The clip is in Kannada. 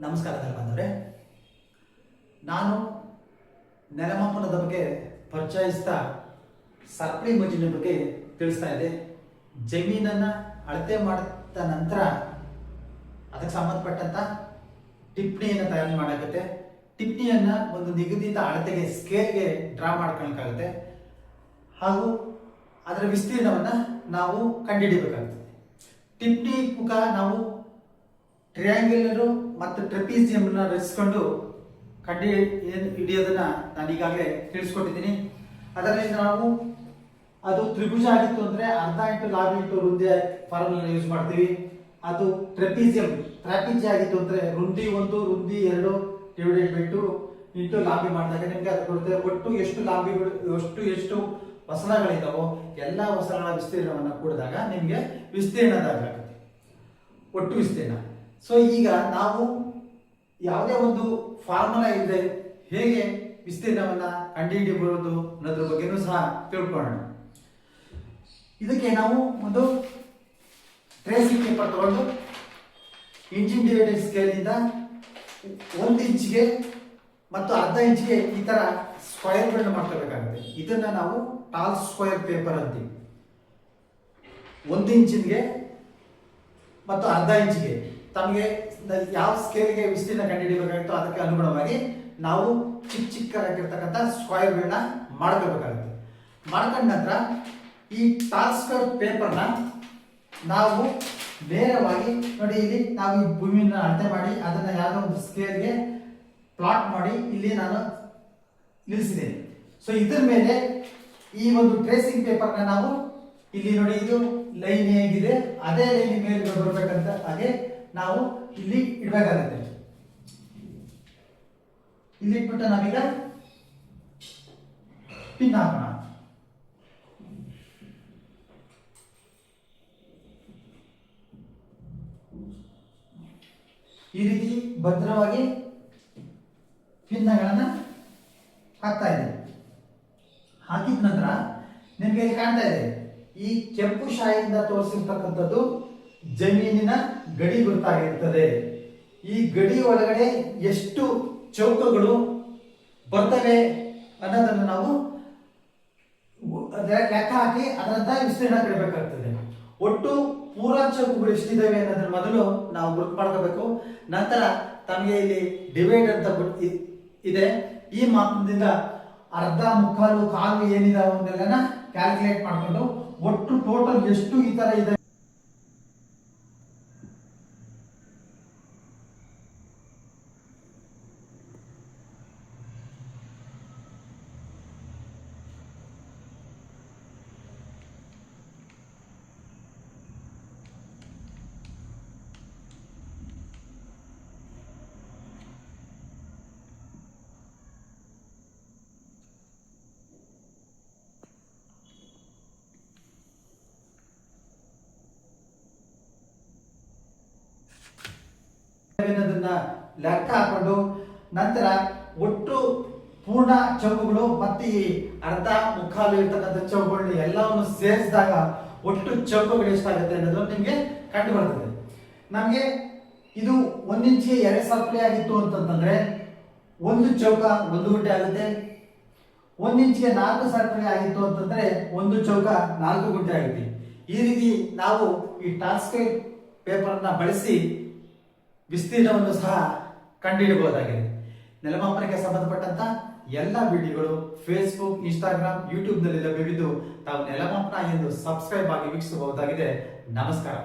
ನಮಸ್ಕಾರ ಬಂದವರೇ, ನಾನು ನೆಲಮಾಪನದ ಬಗ್ಗೆ ಪರಿಚಯಿಸ್ತಾ ಸರಪಳಿ ಮಜ್ಜಿನ ಬಗ್ಗೆ ತಿಳಿಸ್ತಾ ಇದ್ದೆ. ಜಮೀನನ್ನು ಅಳತೆ ಮಾಡಿದ ನಂತರ ಅದಕ್ಕೆ ಸಂಬಂಧಪಟ್ಟಂತ ಟಿಪ್ಪಣಿಯನ್ನು ತಯಾರು ಮಾಡಾಗುತ್ತೆ. ಟಿಪ್ಪಣಿಯನ್ನು ಒಂದು ನಿಗದಿತ ಅಳತೆಗೆ ಸ್ಕೇಲ್ಗೆ ಡ್ರಾ ಮಾಡ್ಕೊಳಕ್ಕಾಗುತ್ತೆ ಹಾಗೂ ಅದರ ವಿಸ್ತೀರ್ಣವನ್ನು ನಾವು ಕಂಡುಹಿಡಿಯಬೇಕಾಗ್ತದೆ. ಟಿಪ್ಪಣಿ ಮುಖ ನಾವು ಟ್ರಯಾಂಗ್ಯುಲರು ಮತ್ತು ಟ್ರೆಪೀಸಿಯಂನ ರಚಿಸಿಕೊಂಡು ಹಿಡಿಯೋದನ್ನ ನಾನು ಈಗಾಗಲೇ ತಿಳಿಸ್ಕೊಟ್ಟಿದ್ದೀನಿ. ಅದರಲ್ಲಿ ನಾವು ಅದು ತ್ರಿಭುಜ ಆಗಿತ್ತು ಅಂದರೆ ಅರ್ಧ ಇಂಟು ಲಾಭ ಇಂಟು ವೃಂದಿ ಫಾರ್ಮುಲಾ ಯೂಸ್ ಮಾಡ್ತೀವಿ. ಅದು ಟ್ರಾಪಿಜಿ ಆಗಿತ್ತು ಅಂದರೆ ವೃಂದಿ 1 ವೃಂದಿ 2 ಡಿವೈಡೆಡ್ ಬೈ 2 ಇಂಟು ಲಾಭಿ ಮಾಡಿದಾಗ ನಿಮಗೆ ಅದು ಕೊಡುತ್ತೆ. ಒಟ್ಟು ಎಷ್ಟು ಲಾಭಿಗಳು ಎಷ್ಟು ವಸನಗಳಿದ್ದಾವೋ ಎಲ್ಲ ವಸನಗಳ ವಿಸ್ತೀರ್ಣವನ್ನು ಕೂಡಿದಾಗ ನಿಮಗೆ ವಿಸ್ತೀರ್ಣದಾಗುತ್ತೆ, ಒಟ್ಟು ವಿಸ್ತೀರ್ಣ. ಸೊ ಈಗ ನಾವು ಯಾವುದೇ ಒಂದು ಫಾರ್ಮುಲಾ ಇಲ್ಲದೆ ಹೇಗೆ ವಿಸ್ತೀರ್ಣವನ್ನ ಕಂಡುಹಿಡಿಯಬಹುದು ಅನ್ನೋದ್ರ ಬಗ್ಗೆನೂ ಸಹ ತಿಳ್ಕೊಳ್ಳೋಣ. ಇದಕ್ಕೆ ನಾವು ಒಂದು ಟ್ರೇಸಿಂಗ್ ಪೇಪರ್ ತಗೊಂಡು ಇಂಚಿನ ಡಿವೈಡೆಡ್ ಸ್ಕೇಲಿಂದ 1 ಇಂಚಿಗೆ ಮತ್ತು ಅರ್ಧ ಇಂಚಿಗೆ ಈ ತರ ಸ್ಕ್ವೈರ್ಗಳನ್ನ ಮಾಡ್ಕೋಬೇಕಾಗುತ್ತೆ. ಇದನ್ನ ನಾವು ಟಾಲ್ ಸ್ಕ್ವೇರ್ ಪೇಪರ್ ಅಂತೀವಿ. 1 ಇಂಚಿಗೆ ಮತ್ತು ಅರ್ಧ ಇಂಚಿಗೆ ತಮಗೆ ಯಾವ ಸ್ಕೇಲ್ಗೆ ವಿಸ್ತೀರ್ಣ ಕಂಡುಹಿಡಿಯಬೇಕಾಗಿತ್ತೋ ಅದಕ್ಕೆ ಅನುಗುಣವಾಗಿ ನಾವು ಚಿಕ್ಕದಾಗಿರ್ತಕ್ಕಂಥ ಸ್ಕ್ವೈರ್ಗಳನ್ನ ಮಾಡ್ಕೋಬೇಕಾಗುತ್ತೆ. ಮಾಡ್ಕೊಂಡ ನಂತರ ಈ ಟಾಲ್ ಸ್ಕ್ವೇರ್ ಪೇಪರ್ನ ನಾವು ನೇರವಾಗಿ ನೋಡಿ, ಇಲ್ಲಿ ನಾವು ಈ ಭೂಮಿಯನ್ನು ಅಳತೆ ಮಾಡಿ ಅದನ್ನ ಯಾವುದೋ ಒಂದು ಸ್ಕೇಲ್ಗೆ ಪ್ಲಾಟ್ ಮಾಡಿ ಇಲ್ಲಿ ನಾನು ನಿಲ್ಲಿಸಿದ್ದೇನೆ. ಸೊ ಇದ್ರ ಮೇಲೆ ಈ ಒಂದು ಟ್ರೇಸಿಂಗ್ ಪೇಪರ್ನ ನಾವು ಇಲ್ಲಿ ನೋಡಿ, ಇದು ಲೈನ್ ಹೇಗಿದೆ ಅದೇ ಲೈನ್ ಮೇಲೆ ಬರಬೇಕಂತ ಹಾಗೆ ನಾವು ಇಲ್ಲಿ ಇಡಬೇಕಾಗುತ್ತೆ. ಇಲ್ಲಿ ಇಟ್ಬಿಟ್ಟು ನಾವೀಗ ಪಿನ್ ಹಾಕೋಣ. ಈ ರೀತಿ ಭದ್ರವಾಗಿ ಪಿನ್ನಗಳನ್ನು ಹಾಕ್ತಾ ಇದೆ. ಹಾಕಿದ ನಂತರ ನಿಮಗೆ ಕಾಣ್ತಾ ಇದೆ ಈ ಕೆಂಪು ಶಾಯಿಯಿಂದ ತೋರಿಸಿರ್ತಕ್ಕಂಥದ್ದು ಜಮೀನಿನ ಗಡಿ ಗುರುತಾಗಿರ್ತದೆ. ಈ ಗಡಿ ಒಳಗಡೆ ಎಷ್ಟು ಚೌಕಗಳು ಬರ್ತವೆ ಅನ್ನೋದನ್ನು ನಾವು ಲೆಕ್ಕ ಹಾಕಿ ಅದರಂತ ವಿಸ್ತೀರ್ಣ ಕಡಿಬೇಕಾಗ್ತದೆ. ಒಟ್ಟು ಪೂರಾ ಚೌಕಗಳು ಎಷ್ಟಿದ್ದಾವೆ ಅನ್ನೋದ್ರ ಮೊದಲು ನಾವು ಗುರುತು ಮಾಡ್ಕೋಬೇಕು. ನಂತರ ತಮಗೆ ಇಲ್ಲಿ ಡಿವೈಡ್ ಅಂತ ಇದೆ. ಈ ಮಾಪನದಿಂದ ಅರ್ಧ ಮುಕ್ಕಾಲು ಕಾಲು ಏನಿದಾವೆ ಅವನ್ನೆಲ್ಲ ಕ್ಯಾಲ್ಕುಲೇಟ್ ಮಾಡ್ಕೊಂಡು ಒಟ್ಟು ಟೋಟಲ್ ಎಷ್ಟು ಈ ತರ ಇದೆ ಲೆಕ್ಕ ಹಾಕೊಂಡು ನಂತರ ಒಟ್ಟು ಪೂರ್ಣ ಚೌಕಗಳು ಮತ್ತು ಈ ಅರ್ಧ ಮುಕ್ಕಾಲು ಇರ್ತಕ್ಕಂಥ ಚೌಕಗಳು ಎಲ್ಲವನ್ನು ಸೇರಿಸಿದಾಗ ಒಟ್ಟು ಚೌಕಗಳು ಎಷ್ಟಾಗುತ್ತೆ ಅನ್ನೋದು ನಿಮಗೆ ಕಂಡು ಬರ್ತದೆ. ನಮಗೆ ಇದು 1 ಇಂಚಿಗೆ 2 ಸರಪಳಿ ಆಗಿತ್ತು ಅಂತಂದ್ರೆ ಒಂದು ಚೌಕ 1 ಗುಂಟೆ ಆಗುತ್ತೆ. 1 ಇಂಚಿಗೆ 4 ಸರಪಳಿ ಆಗಿತ್ತು ಅಂತಂದ್ರೆ ಒಂದು ಚೌಕ 4 ಗುಂಟೆ ಆಗುತ್ತೆ. ಈ ರೀತಿ ನಾವು ಈ ಟಾಲ್ ಸ್ಕ್ವೇರ್ ಪೇಪರ್ನ ಬಳಸಿ ವಿಸ್ತೀರ್ಣವನ್ನು ಸಹ ಕಂಡುಹಿಡಬಹುದಾಗಿದೆ. ನೆಲಮಾಪನಕ್ಕೆ ಸಂಬಂಧಪಟ್ಟಂತ ಎಲ್ಲ ವಿಡಿಯೋಗಳು ಫೇಸ್ಬುಕ್, ಇನ್ಸ್ಟಾಗ್ರಾಮ್, ಯೂಟ್ಯೂಬ್ನಲ್ಲಿ ಲಭ್ಯವಿದ್ದು ತಾವು ನೆಲಮಾಪನ ಎಂದು ಸಬ್ಸ್ಕ್ರೈಬ್ ಆಗಿ ವೀಕ್ಷಿಸಬಹುದಾಗಿದೆ. ನಮಸ್ಕಾರ.